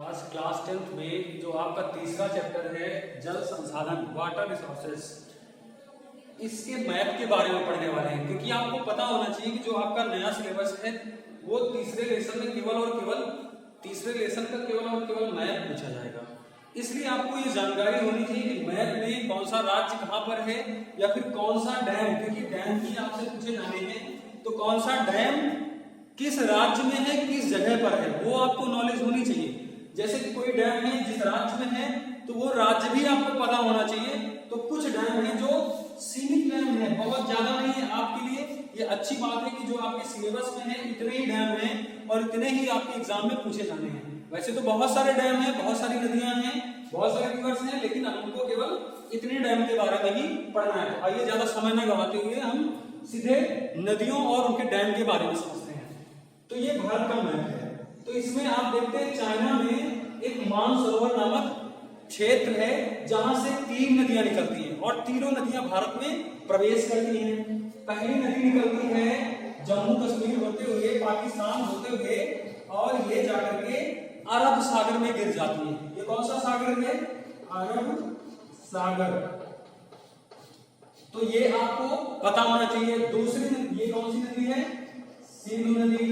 आज class 10th में जो आपका तीसरा चैप्टर है जल संसाधन वाटर रिसोर्सेस, इसके मैप के बारे में पढ़ने वाले हैं। क्योंकि आपको पता होना चाहिए कि जो आपका नया सिलेबस है वो तीसरे लेसन में केवल और केवल तीसरे लेसन का केवल मैप पूछा जाएगा। इसलिए आपको ये जानकारी होनी चाहिए कि मैप में कौन सा राज्य कहाँ पर है या फिर कौन सा डैम, क्योंकि डैम ही आपसे पूछे जाने हैं, तो कौन सा डैम किस राज्य में है, किस जगह पर है, वो आपको नॉलेज होनी चाहिए। जैसे कि कोई डैम है जिस राज्य में है तो वो राज्य भी आपको पता होना चाहिए। तो कुछ डैम है जो सीमित डैम है, बहुत ज्यादा नहीं है आपके लिए। ये अच्छी बात है कि जो आपके सिलेबस में है इतने ही डैम हैं और इतने ही आपके एग्जाम में पूछे जाने हैं। वैसे तो बहुत सारे डैम हैं, बहुत सारी नदियां हैं, बहुत सारे रिवर्स हैं, लेकिन हमको केवल इतने डैम के बारे में ही पढ़ना है। आइए ज्यादा समय न गवाते हुए हम सीधे नदियों और उनके डैम के बारे में समझते हैं। तो ये भारत का मैप है। तो इसमें आप देखते हैं चाइना में एक मानसरोवर नामक क्षेत्र है जहां से 3 नदियां निकलती हैं और तीनों नदियां भारत में प्रवेश करती हैं। पहली नदी निकलती है जम्मू कश्मीर होते हुए, पाकिस्तान होते हुए, और ये जाकर के अरब सागर में गिर जाती है। ये कौन सा सागर है? अरब सागर। तो ये आपको पता होना चाहिए। दूसरी ये कौन सी नदी है? सिंधु नदी।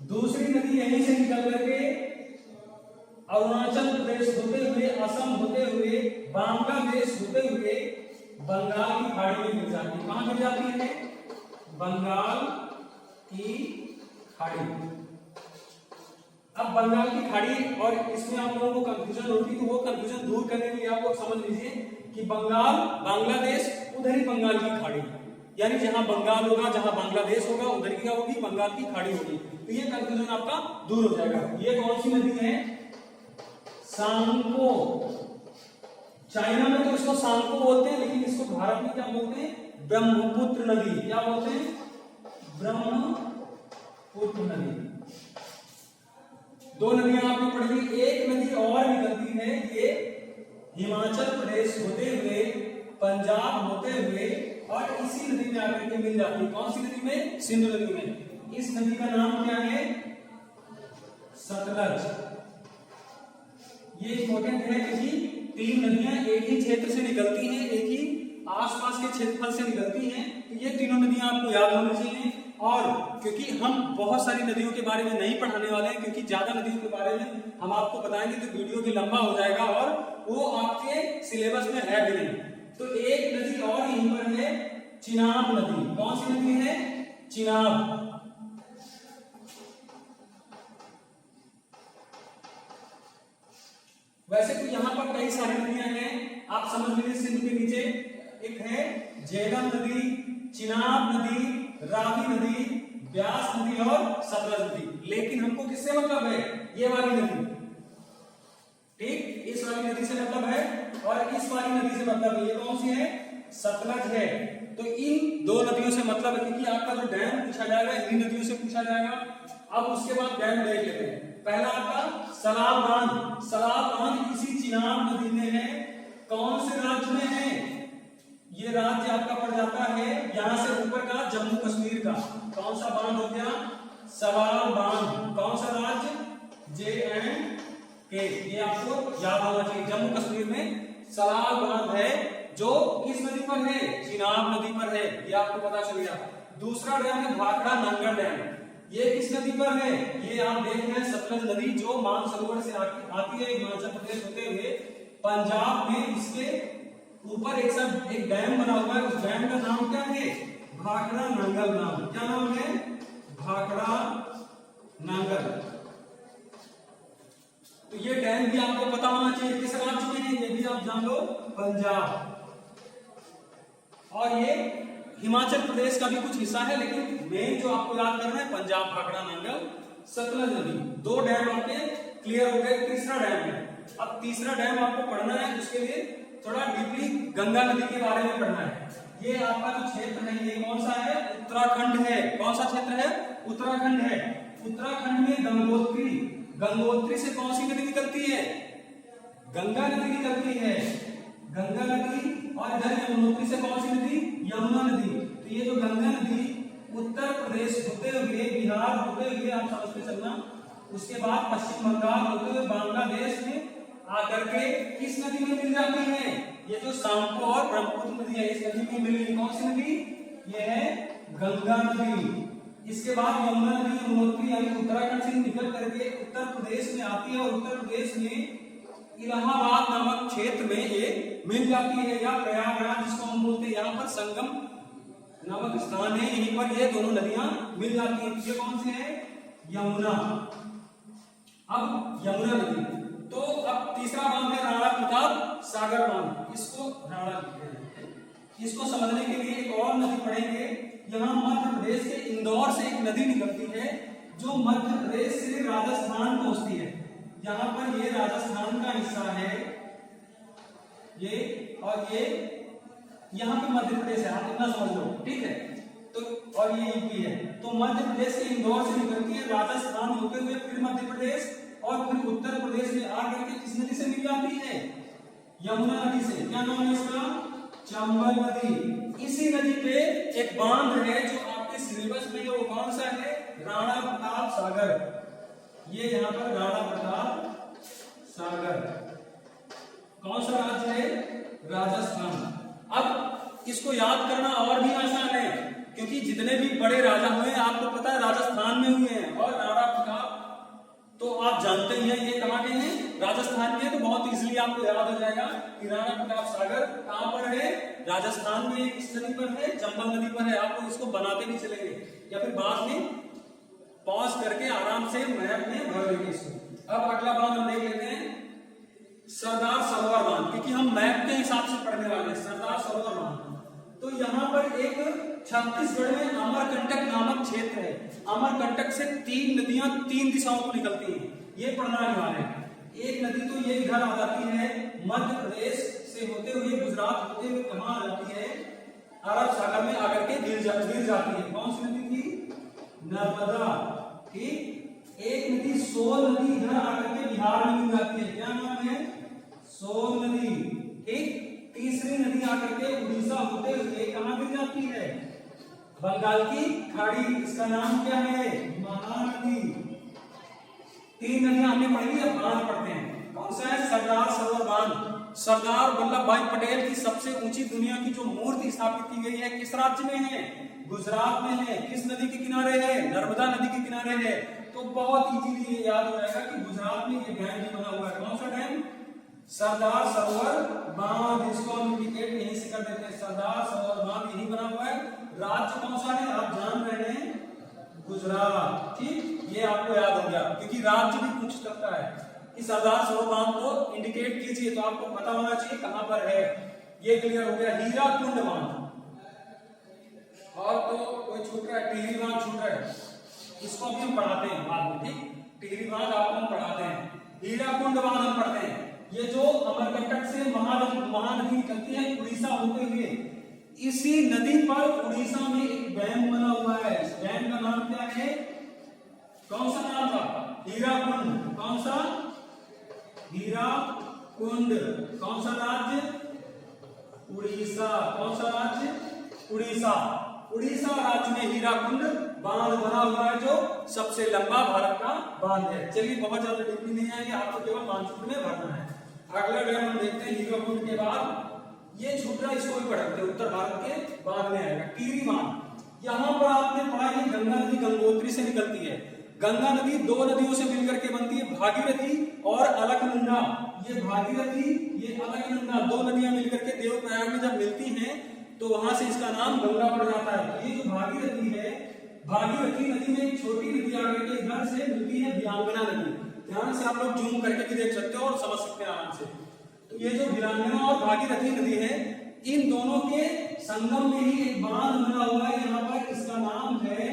दूसरी नदी यहीं से निकल करके अरुणाचल प्रदेश होते हुए, असम होते हुए, बांग्लादेश होते हुए बंगाल की खाड़ी में गिर जाती है। कहां गिर जाती है? बंगाल की खाड़ी। अब बंगाल की खाड़ी, और इसमें आप लोगों को कंफ्यूजन होती है, तो वो कंफ्यूजन दूर करने के लिए आप लोग समझ लीजिए कि बंगाल, बांग्लादेश, उधर ही बंगाल की खाड़ी, यानी जहां बंगाल होगा, जहां बांग्लादेश होगा, उधर की क्या होगी? बंगाल की खाड़ी होगी। तो ये कंफ्यूजन आपका दूर हो जाएगा। ये कौन सी नदी है? सांगपो। चाइना में तो इसको सांगपो बोलते हैं, लेकिन इसको भारत में क्या बोलते हैं? ब्रह्मपुत्र नदी। क्या बोलते हैं? ब्रह्मपुत्र नदी। 2 नदियां आपने पढ़ी। एक नदी और निकलती है, ये हिमाचल प्रदेश होते हुए, पंजाब होते हुए, और इसी नदी में आकर के मिल जाती है। कौन सी नदी में? सिंधु नदी में। इस नदी का नाम क्या है? सतलज। ये इंपॉर्टेंट है क्योंकि 3 नदियां एक ही क्षेत्र से निकलती हैं, एक ही आसपास के क्षेत्रफल से निकलती हैं। तो ये तीनों नदियां आपको याद होनी चाहिए। और क्योंकि हम बहुत सारी नदियों के बारे में नहीं पढ़ाने वाले हैं, क्योंकि ज्यादा नदियों के बारे में हम आपको बताएंगे तो वीडियो भी लंबा हो जाएगा और वो आपके सिलेबस में है भी नहीं। तो एक नदी और यहीं पर है, चिनाब नदी। कौन सी नदी है? चिनाब। वैसे तो यहाँ पर कई सारी नदियां हैं, आप समझ लीजिए। सिंध के नीचे एक है झेलम नदी, चिनाब नदी, रावी नदी, ब्यास नदी और सतलज नदी। लेकिन हमको किससे मतलब है? ये वाली नदी, ठीक, इस वाली नदी से मतलब है, और इस वाली नदी से मतलब है। ये कौन सी है? सतलज है। तो इन 2 नदियों से मतलब है, क्योंकि आपका जो डैम पूछा जाएगा इन नदियों से पूछा जाएगा। अब उसके बाद डैम देख लेते हैं। पहला आपका सलाल बांध। सलाल बांध इसी चिनाब नदी में है। कौन से राज्य में है? ये राज्य आपका पड़ जाता है यहां से ऊपर का जम्मू कश्मीर का। कौन सा बांध हो गया? सलाल बांध। कौन सा राज्य? JNK। ये आपको याद होना चाहिए। जम्मू कश्मीर में सलाल बांध है जो किस नदी पर है? चिनाब नदी पर है। ये आपको पता चल गया। दूसरा डैम है भाखड़ा नंगल डैम। ये किस नदी पर है? ये आप देख रहे हैं सतलज नदी, जो मानसरोवर से आती है हिमाचल प्रदेश होते हुए पंजाब में। इसके ऊपर एक डैम बना हुआ है। उस डैम का नाम क्या है? भाखड़ा नंगल नाम। क्या नाम है? भाखड़ा नंगल। तो ये डैम भी आपको पता होना चाहिए किस राज्य में है, ये भी आप जान लो, पंजाब। और ये हिमाचल प्रदेश का भी कुछ हिस्सा है, लेकिन मेन जो आपको याद करना है पंजाब, भाखड़ा नंगल, सतलज नदी। 2 डैम आपके क्लियर हो गए। तीसरा डैम है। अब तीसरा डैम आपको पढ़ना है, उसके लिए थोड़ा डीपली गंगा नदी के बारे में पढ़ना है। ये आपका जो क्षेत्र है ये कौन सा है? उत्तराखंड है। कौन सा क्षेत्र है? उत्तराखंड है। उत्तराखंड में गंगोत्री। गंगोत्री से कौन सी नदी निकलती है? गंगा नदी निकलती है। गंगा नदी। और इधर यमुनोत्री से कौन सी नदी? यमुना नदी। तो ये जो गंगा नदी उत्तर प्रदेश होते हुए, बिहार होते हुए, आप समझते चलना, उसके बाद पश्चिम बंगाल होते हुए बांग्लादेश में आकर के किस नदी में मिल जाती है? ये जो सांपो और ब्रह्मपुत्र नदी है इस नदी में मिल गई। कौन सी नदी? ये है गंगा नदी। इसके बाद यमुना नदी यमुनोत्री यानी उत्तराखंड से निकल करके उत्तर प्रदेश में आती है और उत्तर प्रदेश में इलाहाबाद नामक क्षेत्र में ये मिल जाती है, या प्रयागराज जिसको हम बोलते हैं, यहाँ पर संगम नामक स्थान है, यहीं पर ये दोनों नदियां मिल जाती हैं। ये कौन सी है? यमुना। अब यमुना नदी, तो अब तीसरा बांध है राणा प्रताप सागर बांध, इसको राणा कहते हैं। इसको समझने के लिए एक और नदी पढ़ेंगे। यहाँ मध्य प्रदेश के इंदौर से एक नदी निकलती है जो मध्य प्रदेश से राजस्थान पहुंचती है। यहाँ पर ये राजस्थान का हिस्सा है ये, और ये यहाँ पे मध्य प्रदेश है, आप इतना समझ लो, ठीक है। तो और ये यूपी है, तो मध्य प्रदेश से इंदौर से निकलती है, राजस्थान होते हुए फिर मध्य प्रदेश और फिर उत्तर प्रदेश में आकर के किस नदी से मिल जाती है? यमुना नदी से। क्या नाम है इसका? चंबल नदी। इसी नदी पे एक बांध है जो आपके सिलेबस में, वो कौन सा है? राणा प्रताप सागर। ये यहाँ पर राणा प्रताप सागर कौन सा राज्य है? राजस्थान। अब इसको याद करना और भी आसान है, क्योंकि जितने भी बड़े राजा हुए आपको पता है राजस्थान में हुए हैं, और राणा प्रताप तो आप जानते ही हैं ये कहाँ के हैं? राजस्थान के। तो बहुत इजीली आपको याद हो जाएगा कि राणा प्रताप सागर कहाँ पर है? राजस्थान में। किस नदी पर है? चंबल नदी पर है। आपको इसको बनाते भी चलेंगे या फिर बाद में पॉज करके आराम से मैप में भर देंगे इसको। अब अगला बांध हम देख लेते हैं, सरदार सरोवर बांध, क्योंकि हम मैप के हिसाब से पढ़ने वाले हैं। सरदार सरोवर बांध, तो यहाँ पर एक छत्तीसगढ़ में अमरकंटक नामक क्षेत्र है। अमरकंटक से तीन नदियां तीन दिशाओं को निकलती हैं, ये पढ़ना अनिवार्य है। एक नदी तो ये इधर आ जाती है, मध्य प्रदेश से होते हुए गुजरात होते हुए कहाँ आ जाती है? अरब सागर में आकर के गिर जाती है। कौन सी नदी थी? नर्मदा। ठीक। एक नदी सोन नदी इधर आकर के बिहार में मिल जाती है। क्या नाम है? सोन नदी। ठीक। तीसरी नदी आकर के उड़ीसा होते हुए कहां गिर जाती है? बंगाल की खाड़ी। इसका नाम क्या है? महानदी। तीन नदियां हमने पढ़ी, अब बांध पढ़ते हैं। कौन सा है? सरदार सरोवर बांध। सरदार वल्लभ भाई पटेल की सबसे ऊंची दुनिया की जो मूर्ति स्थापित की गई है किस राज्य में है? गुजरात में है। किस नदी के किनारे है? नर्मदा नदी के किनारे है। तो बहुत इजीली ये याद हो जाएगा कि गुजरात में ये डैम भी बना हुआ है। कौन सा डैम? सरदार सरोवर बांध। इसको हम इंडिकेट यहीं से कर देते हैं, सरदार सरोवर बांध यही बना हुआ है। राज्य कौन सा है? आप जान रहे हैं, गुजरात। ठीक, ये आपको याद हो गया, क्योंकि राज्य भी पूछ सकता है कि सरदार सरोवर बांध को इंडिकेट कीजिए, तो आपको पता होना चाहिए कहां पर है। ये क्लियर हो गया। हीराकुंड बांध, और तो कोई छूट रहा है? टिहरी बांध छूट रहा है, इसको भी हम पढ़ाते हैं बाद में। ठीक, टिहरी बांध आपको हम पढ़ाते हैं, हीराकुंड बांध हम पढ़ते हैं। ये जो अमरकंटक से महानदी निकलती है उड़ीसा होते हुए, इसी नदी पर उड़ीसा में एक डैम बना हुआ है। इस डैम का नाम क्या है? कौन सा नाम था? हीराकुंड। कौन सा? हीराकुंड। कौन सा राज्य? उड़ीसा। कौन सा राज्य? उड़ीसा। उड़ीसा राज्य में हीराकुंड बांध बना हुआ है, जो सबसे लंबा भारत का बांध है। चलिए, बहुत ज्यादा डीपली नहीं आएंगे, आपको केवल मानचित्र में भरना है। अगला डैम हम देखते हैं हीराकुंड के बाद। ये छूटा, इसको भी पढ़ते हैं, उत्तर भारत के बांध में आएगा। टिहरी बांध, यहाँ पर आपने पढ़ा कि गंगा नदी गंगोत्री से निकलती है। गंगा नदी दो नदियों से मिलकर के बनती है, भागीरथी और अलकनंदा। ये भागीरथी, ये अलकनंदा, दो नदियां मिलकर के देवप्रयाग में जब मिलती हैं तो वहां से इसका नाम गंगा पड़ जाता है। ये जो भागीरथी है, भागीरथी नदी में एक छोटी नदी आकर के इधर से मिलती है वीरांगना नदी। ध्यान से आप लोग जूम करके भी देख सकते हो और समझ सकते हैं आराम से। तो ये जो वीरांगना और भागीरथी नदी है, इन दोनों के संगम में ही एक बांध बना हुआ है यहाँ पर। इसका नाम है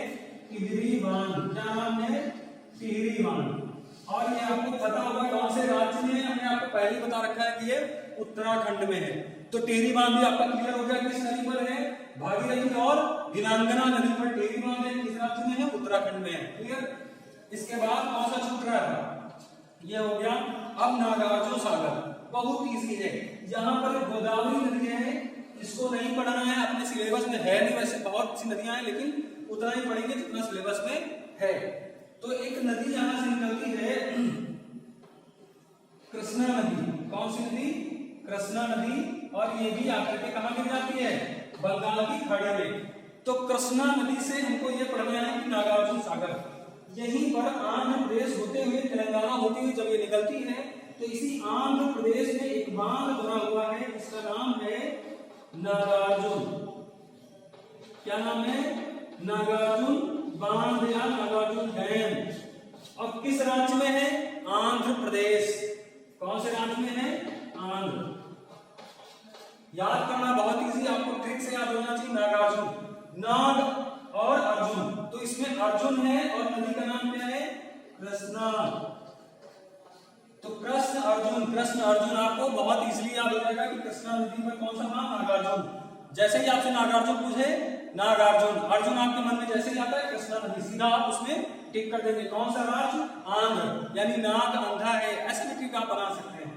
टिहरी बांध। क्या नाम है? टिहरी बांध। और ये आपको पता होगा कौन से राज्य में है, हमने आपको पहले बता रखा है कि ये उत्तराखंड में है। तो टिहरी बांध भी आपका क्लियर हो गया किस नदी पर है? भागीरथी और वीरांगना नदी पर टिहरी बांध है। किस राज्य में है? उत्तराखंड में है। क्लियर। इसके बाद कौन सा छूट रहा था? ये हो गया। अब नागार्जुन सागर, बहुत ईजी है। यहाँ पर गोदावरी नदी है, इसको नहीं पढ़ना है, अपने सिलेबस में है नहीं। वैसे बहुत सी नदियां हैं, लेकिन उतना ही पढ़ेंगे जितना सिलेबस में है। तो एक नदी यहां से निकलती है कृष्णा नदी। कौन सी नदी? कृष्णा नदी। और ये भी आकर के कहां गिर जाती है? बंगाल की खाड़ी में। तो कृष्णा नदी से हमको ये पढ़ना है कि नागार्जुन सागर, यहीं पर आंध्र प्रदेश होते हुए तेलंगाना होते हुए जब ये निकलती है तो इसी आंध्र प्रदेश में एक बांध बना हुआ है जिसका नाम है नागार्जुन। क्या नाम है? नागार्जुन बांध या नागार्जुन डैम। और किस राज्य में है? आंध्र प्रदेश। कौन से राज्य में है? आंध्र। याद करना बहुत इजी, आपको ट्रिक से याद होना चाहिए। नागार्जुन, नाग और अर्जुन, तो इसमें अर्जुन है और नदी का नाम क्या है? कृष्णा। तो कृष्ण अर्जुन, कृष्ण अर्जुन आपको बहुत इजीली याद हो जाएगा कि कृष्णा नदी पर कौन सा नाम? नागार्जुन। जैसे ही आपसे नागार्जुन पूछे, नागार्जुन, अर्जुन आपके मन में जैसे ही आता है कृष्णा नदी, सीधा आप उसमें टिक कर देंगे। कौन सा राज्य? आंध्र, यानी नाग अंधा है, ऐसे भी ट्रिक आप बना सकते हैं।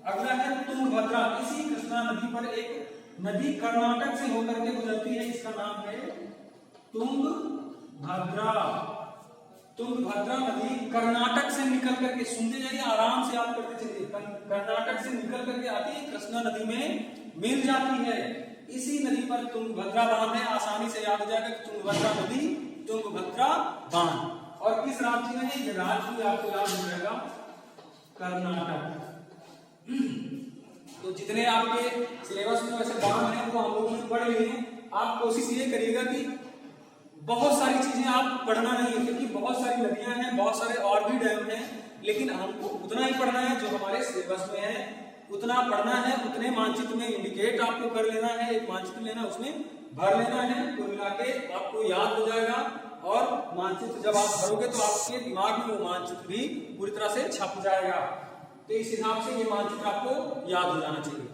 अगला है तुंगभद्रा। इसी कृष्णा नदी पर एक नदी कर्नाटक से होकर के गुजरती है, इसका नाम है तुंगभद्रा। तुंगभद्रा नदी कर्नाटक से निकल करके, सुनते जाइए, आराम से आप करते चलिए, कर्नाटक से निकल करके आती है, कृष्णा नदी में मिल जाती है। इसी नदी पर तुंगभद्रा बांध है। आसानी से याद हो जाएगा कि तुंगभद्रा नदी, तुंगभद्रा बांध। और किस राज्य में है? ये राज्य भी आपको याद हो जाएगा, कर्नाटक। तो जितने आपके सिलेबस में वैसे बांध हैं वो हम लोगों ने पढ़ लिए हैं। आप कोशिश ये करिएगा कि बहुत सारी चीजें आप पढ़ना नहीं है, क्योंकि बहुत सारी नदियां हैं, बहुत सारे और भी डैम हैं, लेकिन हमको उतना ही पढ़ना है जो हमारे सिलेबस में है, उतना पढ़ना है। उतने मानचित्र में इंडिकेट आपको कर लेना है, एक मानचित्र लेना, उसमें भर लेना है, कुल मिला के आपको याद हो जाएगा। और मानचित्र जब आप भरोगे तो आपके दिमाग में वो मानचित्र भी पूरी तरह से छप जाएगा। तो इस हिसाब से ये मानचित्र आपको याद हो जाना चाहिए।